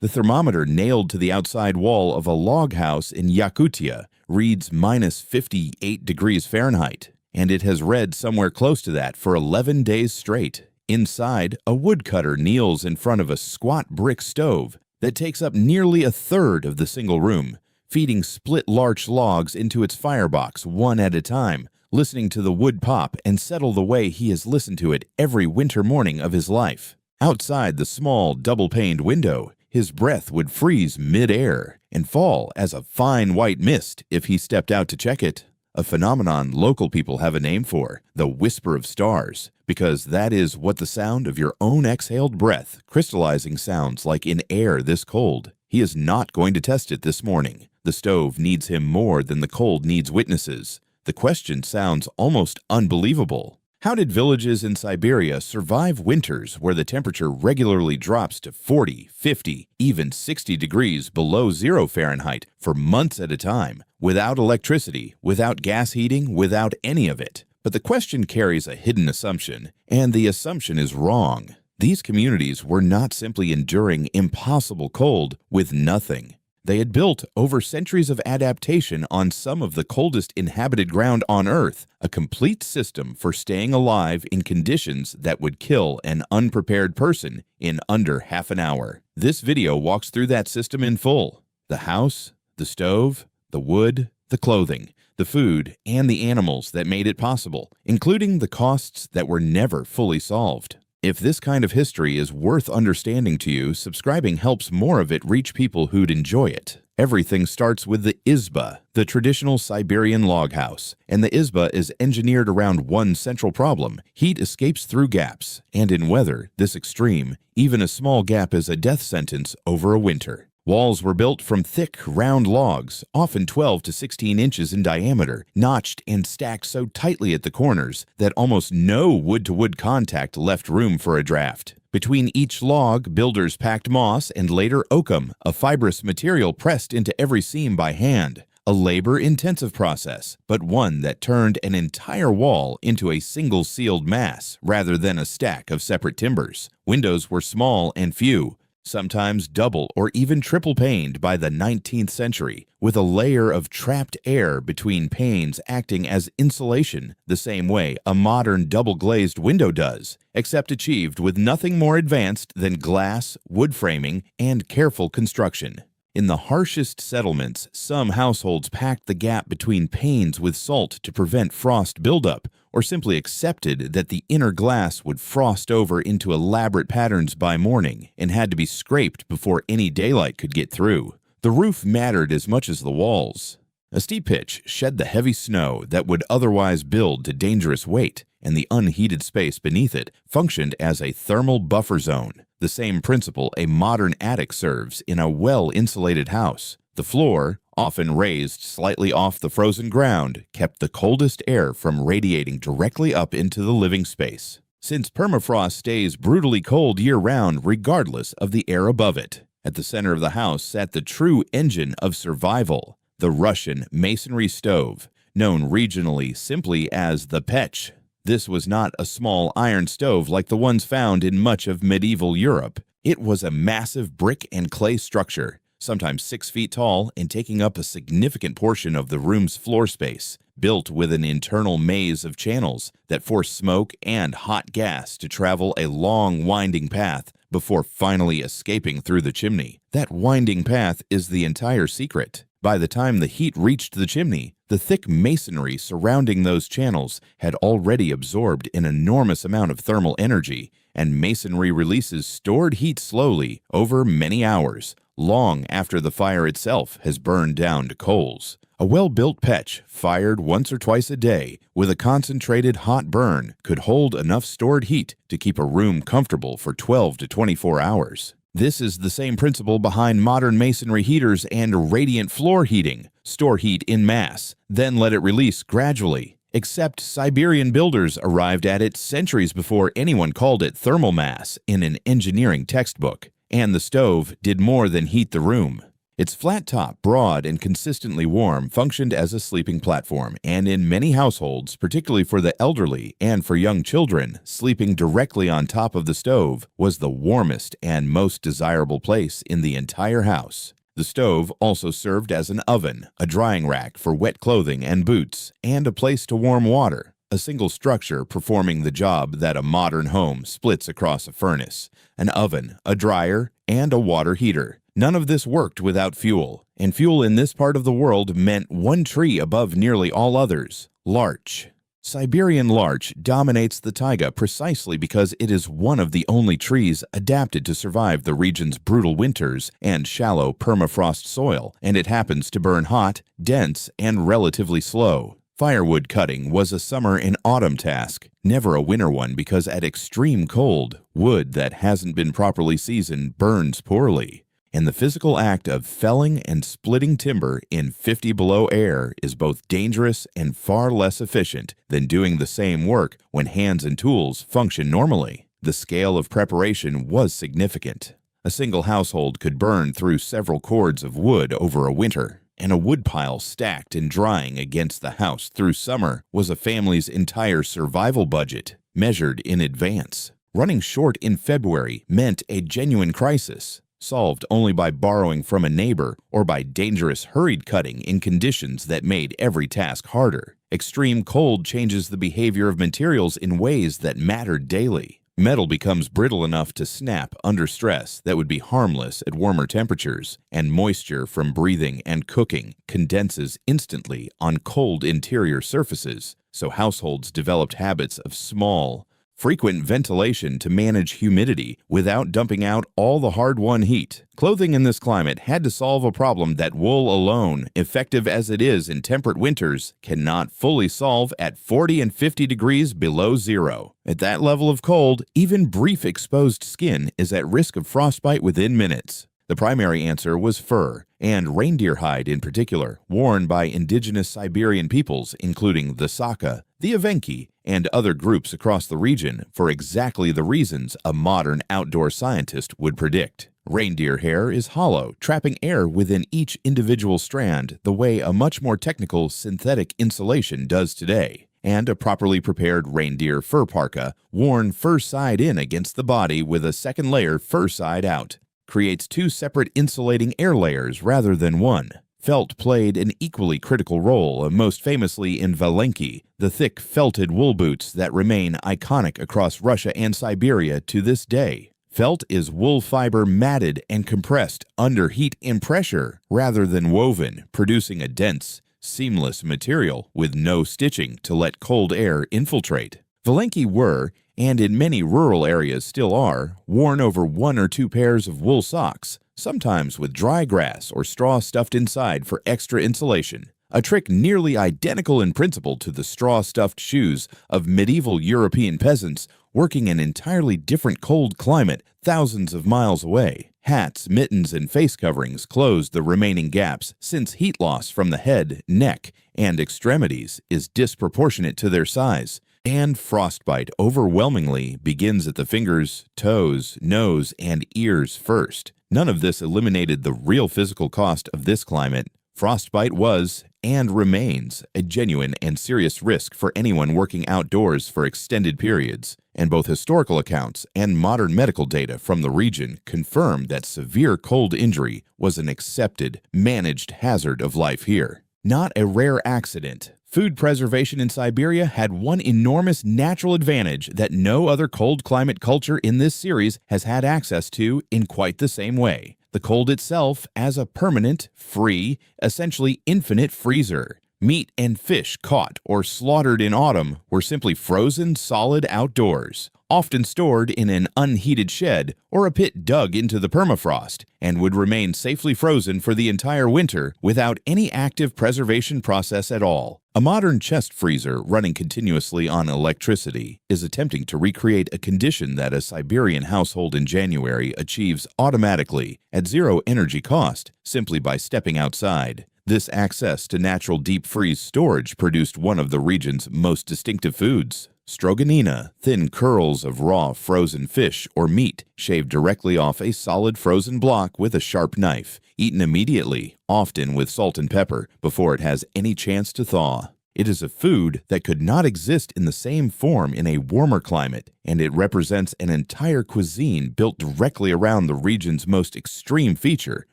The thermometer nailed to the outside wall of a log house in Yakutia reads minus 58 degrees Fahrenheit, and it has read somewhere close to that for 11 days straight. Inside, a woodcutter kneels in front of a squat brick stove that takes up nearly a third of the single room, feeding split larch logs into its firebox one at a time, listening to the wood pop and settle the way he has listened to it every winter morning of his life. Outside the small, double-paned window, his breath would freeze mid-air and fall as a fine white mist if he stepped out to check it. A phenomenon local people have a name for, the whisper of stars, because that is what the sound of your own exhaled breath crystallizing sounds like in air this cold. He is not going to test it this morning. The stove needs him more than the cold needs witnesses. The question sounds almost unbelievable. How did villages in Siberia survive winters where the temperature regularly drops to 40, 50, even 60 degrees below 0 Fahrenheit for months at a time, without electricity, without gas heating, without any of it? But the question carries a hidden assumption, and the assumption is wrong. These communities were not simply enduring impossible cold with nothing. They had built, over centuries of adaptation on some of the coldest inhabited ground on Earth, a complete system for staying alive in conditions that would kill an unprepared person in under half an hour. This video walks through that system in full. The house, the stove, the wood, the clothing, the food, and the animals that made it possible, including the costs that were never fully solved. If this kind of history is worth understanding to you, subscribing helps more of it reach people who'd enjoy it. Everything starts with the izba, the traditional Siberian log house, and the izba is engineered around one central problem: heat escapes through gaps, and in weather this extreme, even a small gap is a death sentence over a winter. Walls were built from thick, round logs, often 12 to 16 inches in diameter, notched and stacked so tightly at the corners that almost no wood-to-wood contact left room for a draft. Between each log, builders packed moss and later oakum, a fibrous material pressed into every seam by hand. A labor-intensive process, but one that turned an entire wall into a single sealed mass rather than a stack of separate timbers. Windows were small and few, sometimes double or even triple paned by the 19th century, with a layer of trapped air between panes acting as insulation the same way a modern double-glazed window does, except achieved with nothing more advanced than glass, wood framing, and careful construction. In the harshest settlements, some households packed the gap between panes with salt to prevent frost buildup, or simply accepted that the inner glass would frost over into elaborate patterns by morning and had to be scraped before any daylight could get through. The roof mattered as much as the walls. A steep pitch shed the heavy snow that would otherwise build to dangerous weight, and the unheated space beneath it functioned as a thermal buffer zone, the same principle a modern attic serves in a well-insulated house. The floor, often raised slightly off the frozen ground, kept the coldest air from radiating directly up into the living space, since permafrost stays brutally cold year-round regardless of the air above it. At the center of the house sat the true engine of survival, the Russian masonry stove, known regionally simply as the pech. This was not a small iron stove like the ones found in much of medieval Europe. It was a massive brick and clay structure, sometimes 6 feet tall and taking up a significant portion of the room's floor space, built with an internal maze of channels that force smoke and hot gas to travel a long, winding path before finally escaping through the chimney. That winding path is the entire secret. By the time the heat reached the chimney, the thick masonry surrounding those channels had already absorbed an enormous amount of thermal energy, and masonry releases stored heat slowly over many hours, long after the fire itself has burned down to coals. A well-built pech, fired once or twice a day with a concentrated hot burn, could hold enough stored heat to keep a room comfortable for 12 to 24 hours. This is the same principle behind modern masonry heaters and radiant floor heating. Store heat in mass, then let it release gradually. Except Siberian builders arrived at it centuries before anyone called it thermal mass in an engineering textbook. And the stove did more than heat the room. Its flat top, broad and consistently warm, functioned as a sleeping platform, and in many households, particularly for the elderly and for young children, sleeping directly on top of the stove was the warmest and most desirable place in the entire house. The stove also served as an oven, a drying rack for wet clothing and boots, and a place to warm water, a single structure performing the job that a modern home splits across a furnace, an oven, a dryer, and a water heater. None of this worked without fuel, and fuel in this part of the world meant one tree above nearly all others: larch. Siberian larch dominates the taiga precisely because it is one of the only trees adapted to survive the region's brutal winters and shallow permafrost soil, and it happens to burn hot, dense, and relatively slow. Firewood cutting was a summer and autumn task, never a winter one, because at extreme cold, wood that hasn't been properly seasoned burns poorly. And the physical act of felling and splitting timber in 50 below air is both dangerous and far less efficient than doing the same work when hands and tools function normally. The scale of preparation was significant. A single household could burn through several cords of wood over a winter, and a woodpile stacked and drying against the house through summer was a family's entire survival budget, measured in advance. Running short in February meant a genuine crisis, solved only by borrowing from a neighbor or by dangerous hurried cutting in conditions that made every task harder. Extreme cold changes the behavior of materials in ways that mattered daily. Metal becomes brittle enough to snap under stress that would be harmless at warmer temperatures, and moisture from breathing and cooking condenses instantly on cold interior surfaces, so households developed habits of small, frequent ventilation to manage humidity without dumping out all the hard-won heat. Clothing in this climate had to solve a problem that wool alone, effective as it is in temperate winters, cannot fully solve at 40 and 50 degrees below zero. At that level of cold, even brief exposed skin is at risk of frostbite within minutes. The primary answer was fur, and reindeer hide in particular, worn by indigenous Siberian peoples, including the Saka, the valenki, and other groups across the region, for exactly the reasons a modern outdoor scientist would predict. Reindeer hair is hollow, trapping air within each individual strand the way a much more technical synthetic insulation does today. And a properly prepared reindeer fur parka, worn fur side in against the body with a second layer fur side out, creates two separate insulating air layers rather than one. Felt played an equally critical role, most famously in valenki, the thick felted wool boots that remain iconic across Russia and Siberia to this day. Felt is wool fiber matted and compressed under heat and pressure rather than woven, producing a dense, seamless material with no stitching to let cold air infiltrate. Valenki were, and in many rural areas still are, worn over one or two pairs of wool socks, sometimes with dry grass or straw stuffed inside for extra insulation, a trick nearly identical in principle to the straw-stuffed shoes of medieval European peasants working in an entirely different cold climate thousands of miles away. Hats, mittens, and face coverings closed the remaining gaps since heat loss from the head, neck, and extremities is disproportionate to their size, and frostbite overwhelmingly begins at the fingers, toes, nose, and ears first. None of this eliminated the real physical cost of this climate. Frostbite was, and remains, a genuine and serious risk for anyone working outdoors for extended periods, and both historical accounts and modern medical data from the region confirm that severe cold injury was an accepted, managed hazard of life here. Not a rare accident. Food preservation in Siberia had one enormous natural advantage that no other cold climate culture in this series has had access to in quite the same way: the cold itself as a permanent, free, essentially infinite freezer. Meat and fish caught or slaughtered in autumn were simply frozen solid outdoors, often stored in an unheated shed or a pit dug into the permafrost, and would remain safely frozen for the entire winter without any active preservation process at all. A modern chest freezer running continuously on electricity is attempting to recreate a condition that a Siberian household in January achieves automatically at zero energy cost simply by stepping outside. This access to natural deep freeze storage produced one of the region's most distinctive foods. Stroganina, thin curls of raw frozen fish or meat shaved directly off a solid frozen block with a sharp knife, eaten immediately, often with salt and pepper, before it has any chance to thaw. It is a food that could not exist in the same form in a warmer climate, and it represents an entire cuisine built directly around the region's most extreme feature,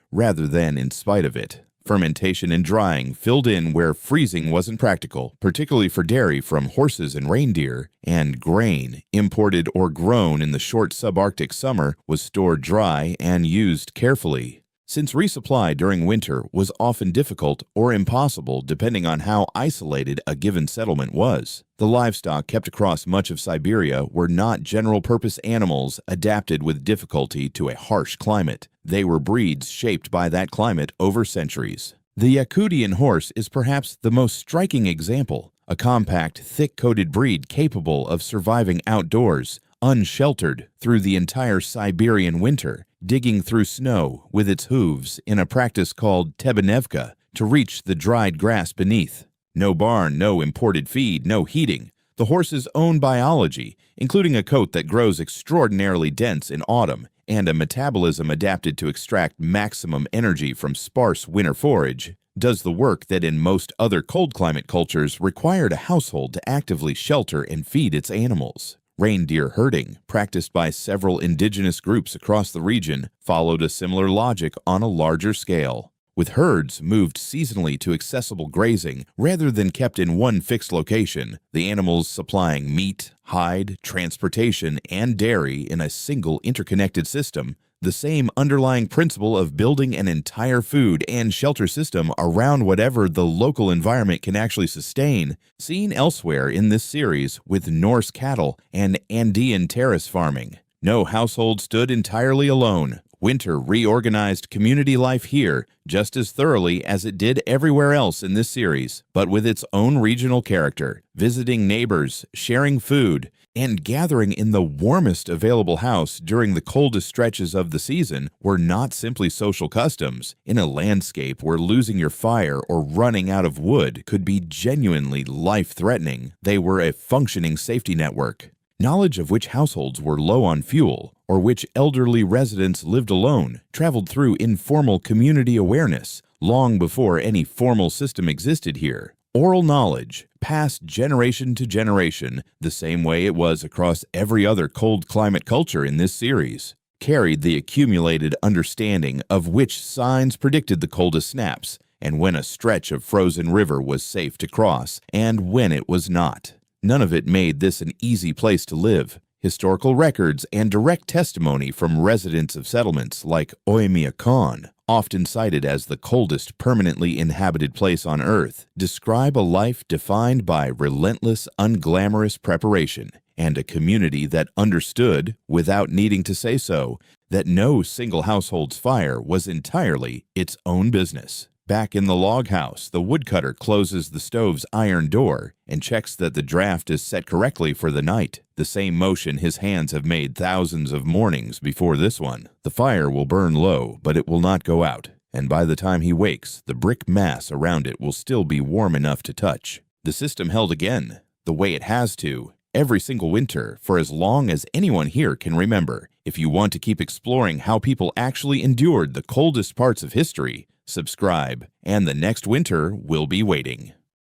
rather than in spite of it. Fermentation and drying filled in where freezing wasn't practical, particularly for dairy from horses and reindeer, and grain, imported or grown in the short subarctic summer, was stored dry and used carefully. Since resupply during winter was often difficult or impossible depending on how isolated a given settlement was, the livestock kept across much of Siberia were not general-purpose animals adapted with difficulty to a harsh climate. They were breeds shaped by that climate over centuries. The Yakutian horse is perhaps the most striking example, a compact, thick-coated breed capable of surviving outdoors, unsheltered through the entire Siberian winter, digging through snow with its hooves in a practice called tebenevka to reach the dried grass beneath. No barn, no imported feed, no heating. The horse's own biology, including a coat that grows extraordinarily dense in autumn and a metabolism adapted to extract maximum energy from sparse winter forage, does the work that in most other cold climate cultures required a household to actively shelter and feed its animals. Reindeer herding, practiced by several indigenous groups across the region, followed a similar logic on a larger scale, with herds moved seasonally to accessible grazing rather than kept in one fixed location, the animals supplying meat, hide, transportation, and dairy in a single interconnected system. The same underlying principle of building an entire food and shelter system around whatever the local environment can actually sustain, seen elsewhere in this series with Norse cattle and Andean terrace farming. No household stood entirely alone. Winter reorganized community life here just as thoroughly as it did everywhere else in this series, but with its own regional character, visiting neighbors, sharing food, and gathering in the warmest available house during the coldest stretches of the season were not simply social customs. In a landscape where losing your fire or running out of wood could be genuinely life-threatening, they were a functioning safety network. Knowledge of which households were low on fuel or which elderly residents lived alone traveled through informal community awareness long before any formal system existed here. Oral knowledge, passed generation to generation, the same way it was across every other cold climate culture in this series, carried the accumulated understanding of which signs predicted the coldest snaps, and when a stretch of frozen river was safe to cross, and when it was not. None of it made this an easy place to live. Historical records and direct testimony from residents of settlements like Oymyakon, often cited as the coldest permanently inhabited place on Earth, describe a life defined by relentless, unglamorous preparation, and a community that understood, without needing to say so, that no single household's fire was entirely its own business. Back in the log house, the woodcutter closes the stove's iron door and checks that the draft is set correctly for the night, the same motion his hands have made thousands of mornings before this one. The fire will burn low, but it will not go out, and by the time he wakes, the brick mass around it will still be warm enough to touch. The system held again, the way it has to, every single winter for as long as anyone here can remember. If you want to keep exploring how people actually endured the coldest parts of history, subscribe, and the next winter will be waiting.